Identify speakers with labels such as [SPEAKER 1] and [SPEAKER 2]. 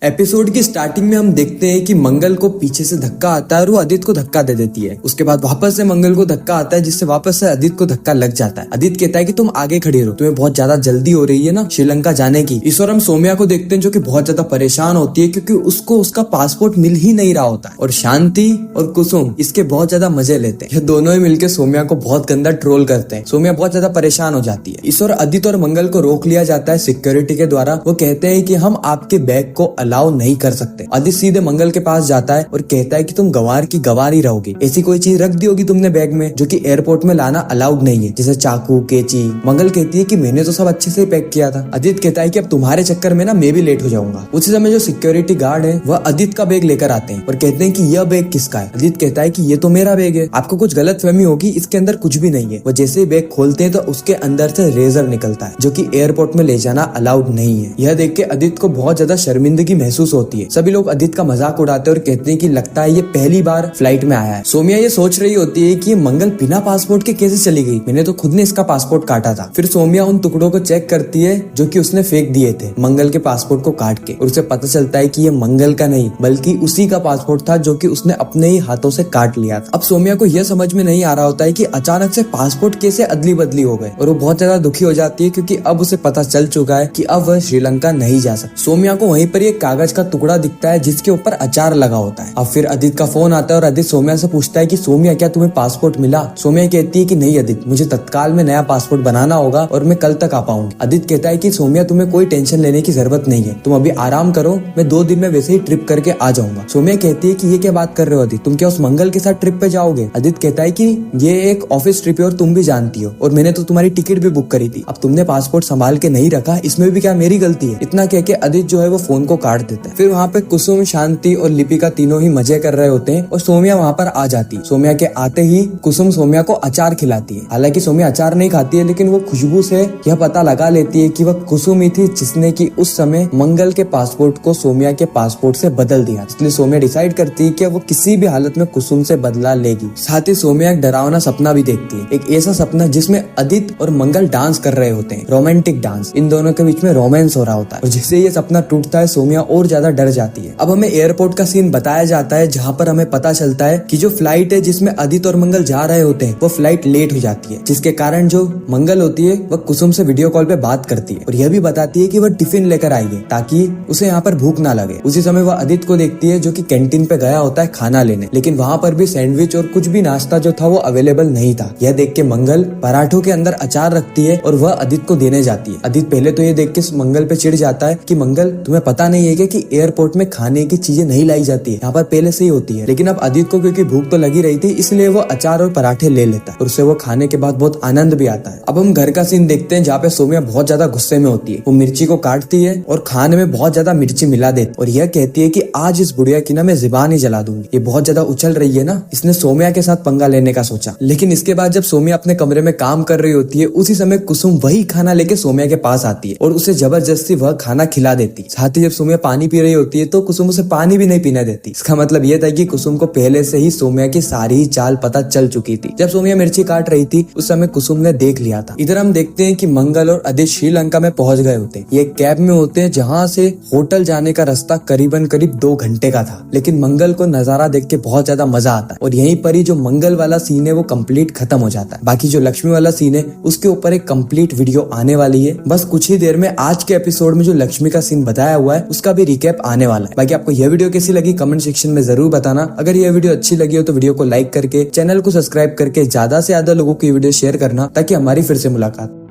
[SPEAKER 1] Episode की starting में हम देखते हैं कि मंगल को पीछे से धक्का आता है और वो आदित्य को धक्का दे देती है। उसके बाद वापस से मंगल को धक्का आता है जिससे वापस से आदित्य को धक्का लग जाता है। आदित्य कहता है कि तुम आगे खड़े रहो, तुम्हें बहुत ज्यादा जल्दी हो रही है ना श्रीलंका जाने की। इस और हम सोम्या को देखते हैं जो कि बहुत ज्यादा परेशान होती है क्योंकि उसको उसका पासपोर्ट मिल ही नहीं रहा होता है। और शांति और कुसुम इसके बहुत ज्यादा मजे लेते हैं। ये दोनों ही मिलकर सोम्या को बहुत गंदा ट्रोल करते हैं। सोम्या बहुत ज्यादा परेशान हो जाती है। इस और आदित्य और मंगल को रोक लिया जाता है सिक्योरिटी के द्वारा। वो कहते हैं कि हम आपके बैग को अलाउ नहीं कर सकते। आदित्य सीधे मंगल के पास जाता है और कहता है कि तुम गवार की गवार ही रहोगी, ऐसी कोई चीज रख दी होगी तुमने बैग में जो कि एयरपोर्ट में लाना अलाउड नहीं है, जैसे चाकू कैंची। मंगल कहती है कि मैंने तो सब अच्छे से पैक किया था। आदित्य कहता है कि अब तुम्हारे चक्कर में ना मैं भी लेट हो जाऊंगा। उसी समय जो सिक्योरिटी गार्ड है वह आदित्य का बैग लेकर आते हैं और कहते हैं कि यह बैग किसका है। आदित्य कहता है कि ये तो मेरा बैग है, आपको कुछ गलतफहमी होगी, इसके अंदर कुछ भी नहीं है। वो जैसे ही बैग खोलते हैं तो उसके अंदर से रेजर निकलता है जो कि एयरपोर्ट में ले जाना अलाउड नहीं है। यह देख के आदित्य को बहुत ज्यादा शर्मिंदगी महसूस होती है। सभी लोग आदित्य का मजाक उड़ाते हैं और कहते हैं कि लगता है ये पहली बार फ्लाइट में आया है। सोम्या ये सोच रही होती है कि ये मंगल बिना पासपोर्ट के कैसे चली गई, मैंने तो खुद ने इसका पासपोर्ट काटा था। फिर सोम्या उन टुकड़ों को चेक करती है जो कि उसने फेंक दिए थे मंगल के पासपोर्ट को काट के, और उसे पता चलता है कि ये मंगल का नहीं बल्कि उसी का पासपोर्ट था जो कि उसने अपने ही हाथों से काट लिया था। अब सोम्या को यह समझ में नहीं आ रहा होता है कि अचानक से पासपोर्ट कैसे अदली बदली हो गए, और वो बहुत ज्यादा दुखी हो जाती है क्योंकि अब उसे पता चल चुका है कि अब वह श्रीलंका नहीं जा सकती। सोम्या को वहीं पर एक कागज का टुकड़ा दिखता है जिसके ऊपर अचार लगा होता है। अब फिर आदित्य का फोन आता है और आदित्य सोम्या से पूछता है कि सोम्या क्या तुम्हें पासपोर्ट मिला। सोम्या कहती है कि नहीं आदित्य, मुझे तत्काल में नया पासपोर्ट बनाना होगा और मैं कल तक आ पाऊंगी। आदित्य कहता है कि सोम्या तुम्हें कोई टेंशन लेने की जरूरत नहीं है, तुम अभी आराम करो, मैं 2 दिन में वैसे ही ट्रिप करके आ जाऊंगा। सोम्या कहती है कि ये क्या बात कर रहे हो आदित्य, तुम क्या उस मंगल के साथ ट्रिप पे जाओगे। आदित्य कहता है कि ये एक ऑफिस ट्रिप है और तुम भी जानती हो, और मैंने तो तुम्हारी टिकट भी बुक करी थी, अब तुमने पासपोर्ट संभाल के नहीं रखा, इसमें भी क्या मेरी गलती है। इतना कह के आदित्य जो है वो फोन को काट देता है। फिर वहाँ पे कुसुम, शांति और लिपिका तीनों ही मजे कर रहे होते हैं और सोम्या वहाँ पर आ जाती है। सोम्या के आते ही कुसुम सोम्या को अचार खिलाती है। हालांकि सोम्या अचार नहीं खाती है लेकिन वो खुशबू से यह पता लगा लेती है कि वह कुसुम ही थी जिसने कि उस समय मंगल के पासपोर्ट को सोम्या के पासपोर्ट से बदल दिया। इसलिए सोम्या डिसाइड करती है कि वो किसी भी हालत में कुसुम से बदला लेगी। साथ ही सोम्या एक डरावना सपना भी देखती है, एक ऐसा सपना जिसमें आदित्य और मंगल डांस कर रहे होते हैं, रोमांटिक डांस, इन दोनों के बीच में रोमांस हो रहा होता है। और जैसे ये सपना टूटता है सोम्या और ज्यादा डर जाती है। अब हमें एयरपोर्ट का सीन बताया जाता है जहाँ पर हमें पता चलता है कि जो फ्लाइट है जिसमें आदित्य और मंगल जा रहे होते हैं वो फ्लाइट लेट हो जाती है, जिसके कारण जो मंगल होती है वह कुसुम से वीडियो कॉल पे बात करती है और यह भी बताती है कि वह टिफिन लेकर आई है ताकि उसे यहाँ पर भूख ना लगे। उसी समय वह आदित्य को देखती है जो कि कैंटीन पे गया होता है खाना लेने, लेकिन वहाँ पर भी सैंडविच और कुछ भी नाश्ता जो था वो अवेलेबल नहीं था। यह देख के मंगल पराठों के अंदर अचार रखती है और वह आदित्य को देने जाती है। आदित्य पहले तो ये देख के मंगल पे चिढ़ जाता है कि मंगल तुम्हें पता नहीं है कि एयरपोर्ट में खाने की चीजें नहीं लाई जाती है, यहाँ पर पहले से ही होती है। लेकिन अब आदित्य को क्योंकि भूख तो लगी रही थी इसलिए वो अचार और पराठे ले लेता है और उसे वो खाने के बाद बहुत आनंद भी आता है। अब हम घर का सीन देखते हैं जहाँ पे सोम्या बहुत ज्यादा गुस्से में होती है। वो मिर्ची को काटती है और खाने में बहुत ज्यादा मिर्ची मिला देती और यह कहती है कि आज इस बुढ़िया की ना मैं जुबान ही जला दूंगी, ये बहुत ज्यादा उछल रही है ना। इसने सोम्या के साथ पंगा लेने का सोचा, लेकिन इसके बाद जब सोम्या अपने कमरे में काम कर रही होती है उसी समय कुसुम वही खाना लेके सोम्या के पास आती है और उसे जबरदस्ती वह खाना खिला देती। साथ ही जब सोम्या पानी पी रही होती है तो कुसुम उसे पानी भी नहीं पीने देती। इसका मतलब यह था कि कुसुम को पहले से ही सोम्या की सारी ही चाल पता चल चुकी थी। जब सोम्या मिर्ची काट रही थी उस समय कुसुम ने देख लिया था। इधर हम देखते हैं कि मंगल और आदित्य श्रीलंका में पहुंच गए होते हैं। ये कैब में होते हैं जहाँ से होटल जाने का रास्ता करीबन 2 घंटे का था, लेकिन मंगल को नजारा देख के बहुत ज्यादा मजा आता है और यहीं पर ही जो मंगल वाला सीन है वो कंप्लीट खत्म हो जाता है। बाकी जो लक्ष्मी वाला सीन है उसके ऊपर एक कंप्लीट वीडियो आने वाली है। बस कुछ ही देर में आज के एपिसोड में जो लक्ष्मी का सीन बताया हुआ है उसका भी रिकैप आने वाला है। बाकी आपको यह वीडियो कैसी लगी कमेंट सेक्शन में जरूर बताना। अगर यह वीडियो अच्छी लगी हो तो वीडियो को लाइक करके चैनल को सब्सक्राइब करके ज्यादा से ज्यादा लोगों को ये वीडियो शेयर करना ताकि हमारी फिर से मुलाकात